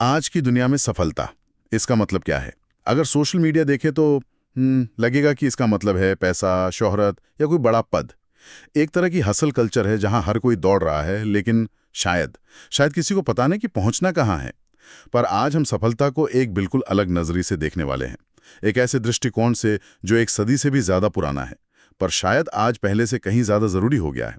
आज की दुनिया में सफलता, इसका मतलब क्या है? अगर सोशल मीडिया देखें तो लगेगा कि इसका मतलब है पैसा, शोहरत या कोई बड़ा पद। एक तरह की हसल कल्चर है जहां हर कोई दौड़ रहा है, लेकिन शायद शायद किसी को पता नहीं कि पहुंचना कहां है। पर आज हम सफलता को एक बिल्कुल अलग नजरिए से देखने वाले हैं। एक ऐसे दृष्टिकोण से जो एक सदी से भी ज्यादा पुराना है, पर शायद आज पहले से कहीं ज्यादा जरूरी हो गया है।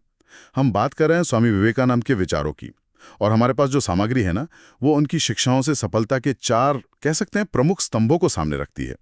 हम बात कर रहे हैं स्वामी विवेकानंद के विचारों की। और हमारे पास जो सामग्री है ना, वो उनकी शिक्षाओं से सफलता के 4 कह सकते हैं प्रमुख स्तंभों को सामने रखती है।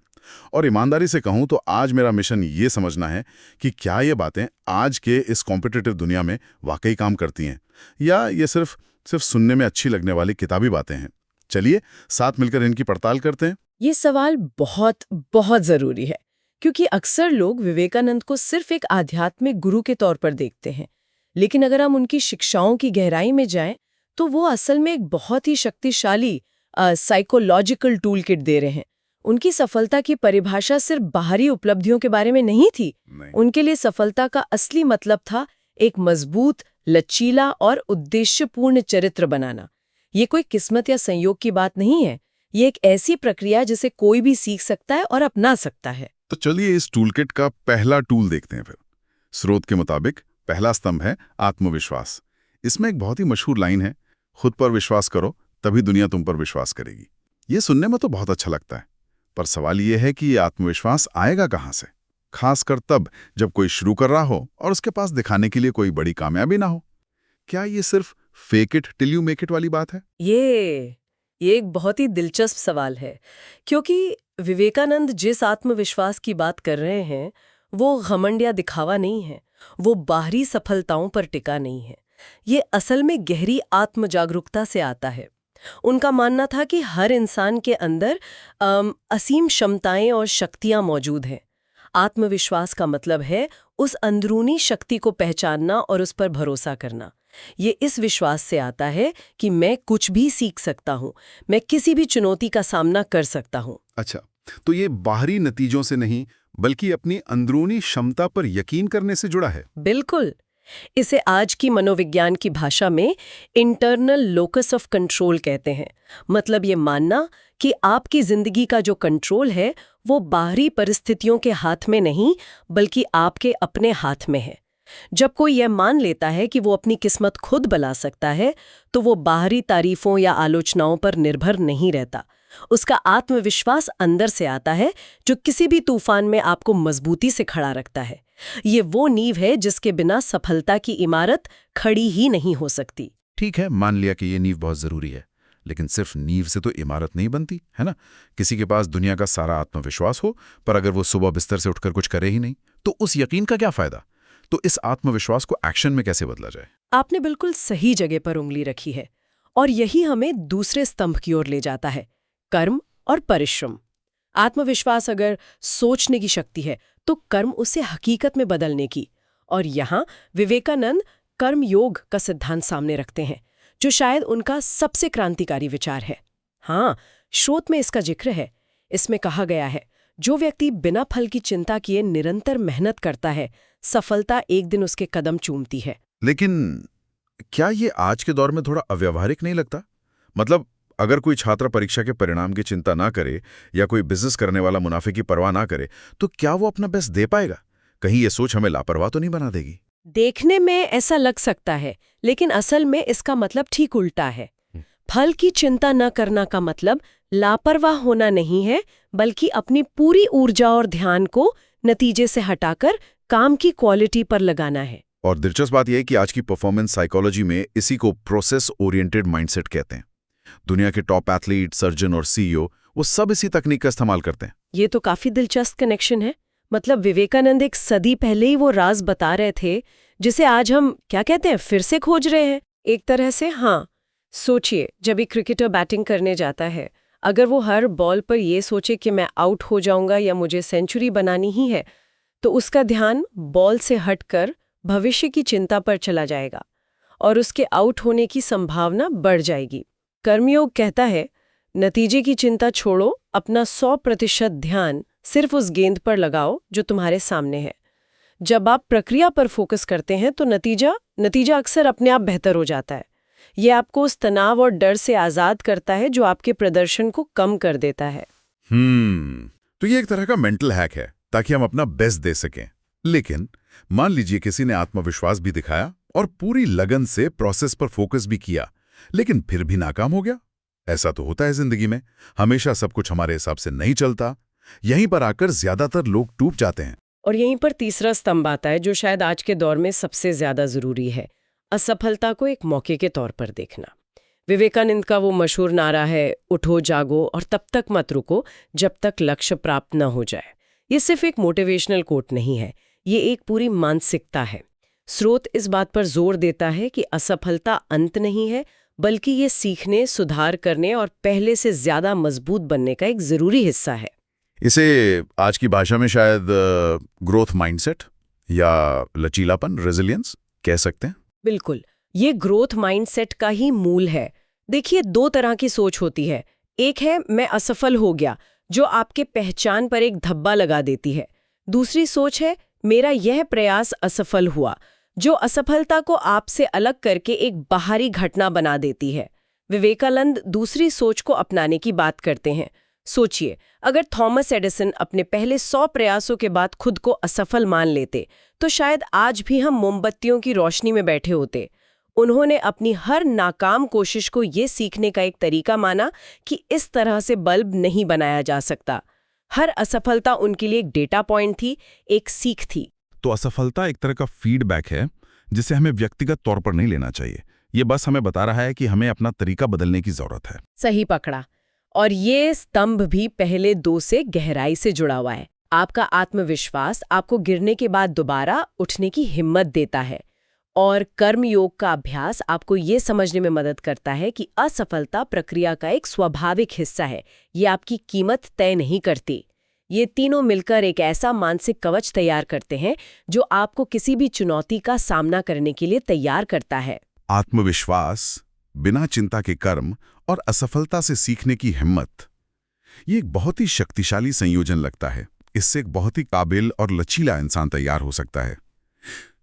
और ईमानदारी से कहूं तो आज मेरा मिशन ये समझना है कि क्या ये बातें आज के इस कॉम्पिटिटिव दुनिया में वाकई काम करती हैं, या ये सिर्फ सिर्फ सुनने में अच्छी लगने वाली किताबी बातें हैं। चलिए साथ मिलकर इनकी पड़ताल करते हैं। ये सवाल बहुत बहुत जरूरी है, क्योंकि अक्सर लोग विवेकानंद को सिर्फ एक आध्यात्मिक गुरु के तौर पर देखते हैं। लेकिन अगर हम उनकी शिक्षाओं की गहराई में जाएं, तो वो असल में एक बहुत ही शक्तिशाली साइकोलॉजिकल टूल किट दे रहे हैं। उनकी सफलता की परिभाषा सिर्फ बाहरी उपलब्धियों के बारे में नहीं थी। उनके लिए सफलता का असली मतलब था एक मजबूत, लचीला और उद्देश्यपूर्ण चरित्र बनाना। ये कोई किस्मत या संयोग की बात नहीं है। ये एक ऐसी प्रक्रिया जिसे कोई भी सीख सकता है और अपना सकता है। तो चलिए इस टूलकिट का पहला टूल देखते हैं फिर। स्रोत के मुताबिक पहला स्तंभ है आत्मविश्वास। इसमें एक बहुत ही मशहूर लाइन है, खुद पर विश्वास करो तभी दुनिया तुम पर विश्वास करेगी। ये सुनने में तो बहुत अच्छा लगता है, पर सवाल ये है कि ये आत्मविश्वास आएगा कहाँ से? खासकर तब जब कोई शुरू कर रहा हो और उसके पास दिखाने के लिए कोई बड़ी कामयाबी ना हो। क्या ये सिर्फ fake it till you make it वाली बात है? ये एक बहुत ही दिलचस्प सवाल है, क्योंकि विवेकानंद जिस आत्मविश्वास की बात कर रहे हैं वो घमंड या दिखावा नहीं है, वो बाहरी सफलताओं पर टिका नहीं है। ये असल में गहरी आत्मजागरूकता से आता है। उनका मानना था कि हर इंसान के अंदर असीम क्षमताएं और शक्तियां मौजूद हैं। आत्मविश्वास का मतलब है उस अंदरूनी शक्ति को पहचानना और उस पर भरोसा करना। ये इस विश्वास से आता है कि मैं कुछ भी सीख सकता हूँ, मैं किसी भी चुनौती का सामना कर सकता हूँ। अच्छा, तो ये बाहरी नतीजों से नहीं बल्कि अपनी अंदरूनी क्षमता पर यकीन करने से जुड़ा है। बिल्कुल। इसे आज की मनोविज्ञान की भाषा में इंटरनल लोकस ऑफ कंट्रोल कहते हैं। मतलब ये मानना कि आपकी जिंदगी का जो कंट्रोल है वो बाहरी परिस्थितियों के हाथ में नहीं बल्कि आपके अपने हाथ में है। जब कोई यह मान लेता है कि वो अपनी किस्मत खुद बना सकता है, तो वो बाहरी तारीफों या आलोचनाओं पर निर्भर नहीं रहता। उसका आत्मविश्वास अंदर से आता है जो किसी भी तूफान में आपको मजबूती से खड़ा रखता है। ये वो नींव है जिसके बिना सफलता की इमारत खड़ी ही नहीं हो सकती। ठीक है, मान लिया कि ये नींव बहुत जरूरी है, लेकिन सिर्फ नींव से तो इमारत नहीं बनती, है ना? किसी के पास दुनिया का सारा आत्मविश्वास हो, पर अगर वो सुबह बिस्तर से उठकर कुछ करे ही नहीं, तो उस यकीन का क्या फायदा? तो इस आत्मविश्वास को एक्शन में कैसे बदला जाए? आपने बिल्कुल सही जगह पर उंगली रखी है, और यही हमें दूसरे स्तंभ की ओर ले जाता है, कर्म और परिश्रम। आत्मविश्वास अगर सोचने की शक्ति है, तो कर्म उसे हकीकत में बदलने की। और यहाँ विवेकानंद कर्म योग का सिद्धांत सामने रखते हैं, जो शायद उनका सबसे क्रांतिकारी विचार है। हाँ, स्रोत में इसका जिक्र है। इसमें कहा गया है, जो व्यक्ति बिना फल की चिंता किए निरंतर मेहनत करता है, सफलता एक दिन उसके कदम चूमती है। लेकिन क्या ये आज के दौर में थोड़ा अव्यावहारिक नहीं लगता? मतलब अगर कोई छात्र परीक्षा के परिणाम की चिंता ना करे या कोई बिजनेस करने वाला मुनाफे की परवाह ना करे, तो क्या वो अपना बेस्ट दे पाएगा? कहीं ये सोच हमें लापरवाह तो नहीं बना देगी? देखने में ऐसा लग सकता है, लेकिन असल में इसका मतलब ठीक उल्टा है। फल की चिंता न करना का मतलब लापरवाह होना नहीं है, बल्कि अपनी पूरी ऊर्जा और ध्यान को नतीजे से हटाकर काम की क्वालिटी पर लगाना है। और दिलचस्प बात यह है कि आज की परफॉर्मेंस साइकोलॉजी में इसी को प्रोसेस ओरिएंटेड माइंडसेट कहते हैं। दुनिया के टॉप एथलीट, सर्जन और सीईओ वो सब इसी तकनीक का इस्तेमाल करते हैं। ये तो काफी दिलचस्प कनेक्शन है। मतलब विवेकानंद एक सदी पहले ही वो राज बता रहे थे, जिसे आज हम क्या कहते हैं, फिर से खोज रहे हैं एक तरह से। हाँ, सोचिए, जब एक क्रिकेटर बैटिंग करने जाता है, अगर वो हर बॉल पर ये सोचे कि मैं आउट हो जाऊंगा या मुझे सेंचुरी बनानी ही है, तो उसका ध्यान बॉल से हटकर भविष्य की चिंता पर चला जाएगा और उसके आउट होने की संभावना बढ़ जाएगी। कर्मयोग कहता है, नतीजे की चिंता छोड़ो, अपना 100% ध्यान सिर्फ उस गेंद पर लगाओ जो तुम्हारे सामने है। जब आप प्रक्रिया पर फोकस करते हैं तो नतीजा अक्सर अपने आप बेहतर हो जाता है। ये आपको उस तनाव और डर से आज़ाद करता है जो आपके प्रदर्शन को कम कर देता है। तो ये एक तरह का मेंटल हैक है ताकि हम अपना बेस्ट दे सकें। लेकिन मान लीजिए किसी ने आत्मविश्वास भी दिखाया और पूरी लगन से प्रोसेस पर फोकस भी किया, लेकिन फिर भी नाकाम हो गया। ऐसा तो होता है जिंदगी में, हमेशा सब कुछ हमारे हिसाब से नहीं चलता। यहीं पर आकर ज्यादातर लोग टूट जाते हैं। और यहीं पर तीसरा स्तंभ आता है जो शायद आज के दौर में सबसे ज्यादा जरूरी है, असफलता को एक मौके के तौर पर देखना। विवेकानंद का वो मशहूर नारा है, उठो जागो और तब तक मत रुको जब तक लक्ष्य प्राप्त न हो जाए। ये सिर्फ एक मोटिवेशनल कोट नहीं है, ये एक पूरी मानसिकता है। स्रोत इस बात पर जोर देता है कि असफलता अंत नहीं है, बल्कि ये सीखने, सुधार करने और पहले से ज्यादा मजबूत बनने का एक जरूरी हिस्सा है। इसे आज की भाषा में शायद ग्रोथ माइंडसेट या लचीलापन, रेजिलियंस कह सकते हैं। बिल्कुल, ये ग्रोथ माइंडसेट का ही मूल है। देखिए, दो तरह की सोच होती है। एक है मैं असफल हो गया, जो आपके पहचान पर एक धब्बा लगा देती है। दूसरी सोच है मेरा यह प्रयास असफल हुआ, जो असफलता को आपसे अलग करके एक बाहरी घटना बना देती है। विवेकानंद दूसरी सोच को अपनाने की बात करते हैं। सोचिए, अगर थॉमस एडिसन अपने पहले 100 प्रयासों के बाद खुद को असफल मान लेते, तो शायद आज भी हम मोमबत्तियों की रोशनी में बैठे होते। उन्होंने अपनी हर नाकाम कोशिश को ये सीखने का एक तरीका माना कि इस तरह से बल्ब नहीं बनाया जा सकता। हर असफलता उनके लिए एक डेटा पॉइंट थी, एक सीख थी। तो असफलता एक तरह का फीडबैक है जिसे हमें व्यक्तिगत तौर पर नहीं लेना चाहिए। ये बस हमें बता रहा है कि हमें अपना तरीका बदलने की जरूरत है। सही पकड़ा। और ये स्तंभ भी पहले दो से गहराई से जुड़ा हुआ है। आपका आत्मविश्वास आपको गिरने के बाद दोबारा उठने की हिम्मत देता है, और कर्म योग का अभ्यास आपको ये समझने में मदद करता है कि असफलता प्रक्रिया का एक स्वाभाविक हिस्सा है, ये आपकी कीमत तय नहीं करती। ये तीनों मिलकर एक ऐसा मानसिक कवच तैयार करते हैं जो आपको किसी भी चुनौती का सामना करने के लिए तैयार करता है। आत्मविश्वास, बिना चिंता के कर्म और असफलता से सीखने की हिम्मत, ये एक बहुत ही शक्तिशाली संयोजन लगता है। इससे एक बहुत ही काबिल और लचीला इंसान तैयार हो सकता है।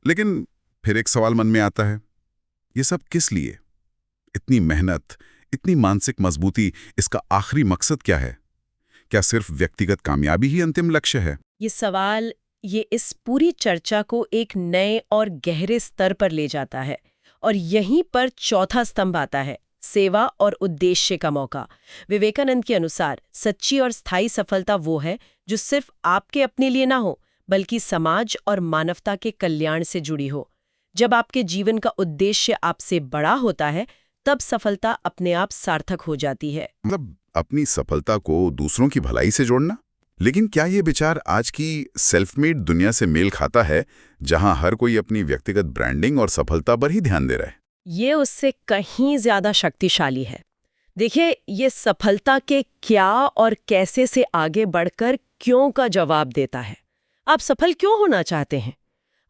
लेकिन फिर एक सवाल मन में आता है, ये सब किस लिए? इतनी मेहनत, इतनी मानसिक मजबूती, इसका आखिरी मकसद क्या है? क्या सिर्फ व्यक्तिगत कामयाबी ही अंतिम लक्ष्य है? ये सवाल ये इस पूरी चर्चा को एक नए और गहरे स्तर पर ले जाता है, और यहीं पर चौथा स्तंभ आता है, सेवा और उद्देश्य का मौका। विवेकानंद के अनुसार सच्ची और स्थायी सफलता वो है जो सिर्फ आपके अपने लिए ना हो, बल्कि समाज और मानवता के कल्याण से जुड़ी हो। जब आपके जीवन का उद्देश्य आपसे बड़ा होता है, तब सफलता अपने आप सार्थक हो जाती है। मतलब अपनी सफलता को दूसरों की भलाई से जोड़ना। लेकिन क्या ये विचार आज की सेल्फ मेड दुनिया से मेल खाता है, जहां हर कोई अपनी व्यक्तिगत ब्रांडिंग और सफलता पर ही ध्यान दे रहा है? ये उससे कहीं ज्यादा शक्तिशाली है। देखिए, ये सफलता के क्या और कैसे से आगे बढ़कर क्यों का जवाब देता है। आप सफल क्यों होना चाहते हैं?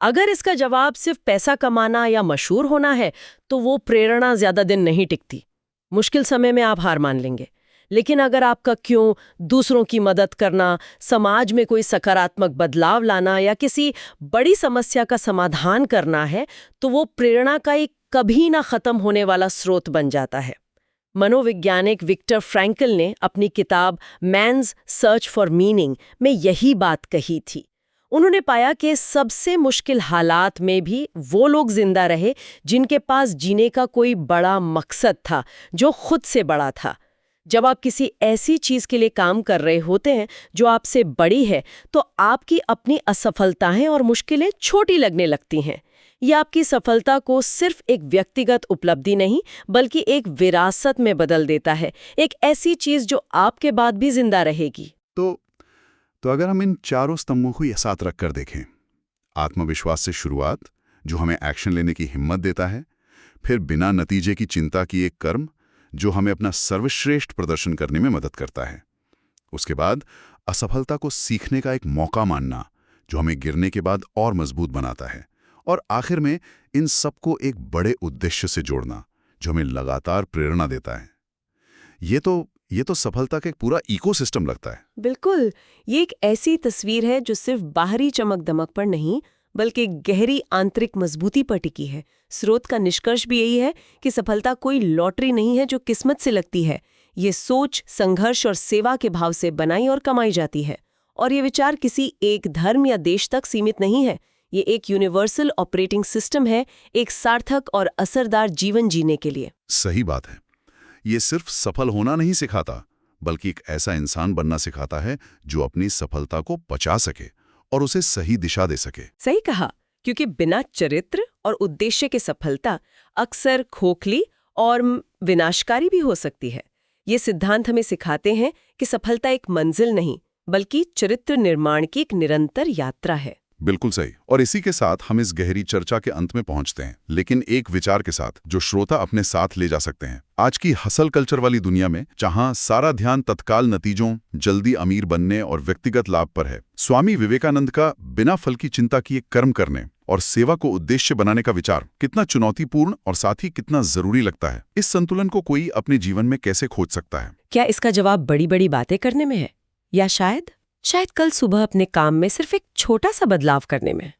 अगर इसका जवाब सिर्फ पैसा कमाना या मशहूर होना है, तो वो प्रेरणा ज्यादा दिन नहीं टिकती। मुश्किल समय में आप हार मान लेंगे। लेकिन अगर आपका क्यों दूसरों की मदद करना, समाज में कोई सकारात्मक बदलाव लाना या किसी बड़ी समस्या का समाधान करना है, तो वो प्रेरणा का एक कभी ना खत्म होने वाला स्रोत बन जाता है। मनोवैज्ञानिक विक्टर फ्रैंकल ने अपनी किताब मैन्स सर्च फॉर मीनिंग में यही बात कही थी। उन्होंने पाया कि सबसे मुश्किल हालात में भी वो लोग जिंदा रहे जिनके पास जीने का कोई बड़ा मकसद था, जो खुद से बड़ा था। जब आप किसी ऐसी चीज के लिए काम कर रहे होते हैं जो आपसे बड़ी है, तो आपकी अपनी असफलताएं और मुश्किलें छोटी लगने लगती हैं। यह आपकी सफलता को सिर्फ एक व्यक्तिगत उपलब्धि नहीं, बल्कि एक विरासत में बदल देता है, एक ऐसी चीज जो आपके बाद भी जिंदा रहेगी। तो अगर हम इन चारों स्तंभों को एक साथ रखकर देखें, आत्मविश्वास से शुरुआत जो हमें एक्शन लेने की हिम्मत देता है, फिर बिना नतीजे की चिंता की एक कर्म जो हमें अपना सर्वश्रेष्ठ प्रदर्शन करने में मदद करता है, उसके बाद असफलता को सीखने का एक मौका मानना जो हमें गिरने के बाद और मजबूत बनाता है, और आखिर में इन सबको एक बड़े उद्देश्य से जोड़ना जो हमें लगातार प्रेरणा देता है। ये तो सफलता का एक पूरा इकोसिस्टम लगता है। बिल्कुल, ये एक ऐसी तस्वीर है जो सिर्फ बाहरी चमक दमक पर नहीं, बल्कि गहरी आंतरिक मजबूती पर टिकी है। स्रोत का निष्कर्ष भी यही है कि सफलता कोई लॉटरी नहीं है जो किस्मत से लगती है। ये सोच, संघर्ष और सेवा के भाव से बनाई और कमाई जाती है। और ये विचार किसी एक धर्म या देश तक सीमित नहीं है। ये एक यूनिवर्सल ऑपरेटिंग सिस्टम है, एक सार्थक और असरदार जीवन जीने के लिए। सही बात है। ये सिर्फ सफल होना नहीं सिखाता, बल्कि एक ऐसा इंसान बनना सिखाता है जो अपनी सफलता को पचा सके और उसे सही दिशा दे सके। सही कहा, क्योंकि बिना चरित्र और उद्देश्य के सफलता अक्सर खोखली और विनाशकारी भी हो सकती है। ये सिद्धांत हमें सिखाते हैं कि सफलता एक मंजिल नहीं, बल्कि चरित्र निर्माण की एक निरंतर यात्रा है। बिल्कुल सही। और इसी के साथ हम इस गहरी चर्चा के अंत में पहुंचते हैं, लेकिन एक विचार के साथ जो श्रोता अपने साथ ले जा सकते हैं। आज की हसल कल्चर वाली दुनिया में, जहां सारा ध्यान तत्काल नतीजों, जल्दी अमीर बनने और व्यक्तिगत लाभ पर है, स्वामी विवेकानंद का बिना फल की चिंता किए कर्म करने और सेवा को उद्देश्य बनाने का विचार कितना चुनौतीपूर्ण और साथ ही कितना जरूरी लगता है। इस संतुलन को कोई अपने जीवन में कैसे खोज सकता है? क्या इसका जवाब बड़ी बड़ी बातें करने में है, या शायद कल सुबह अपने काम में सिर्फ एक छोटा सा बदलाव करने में?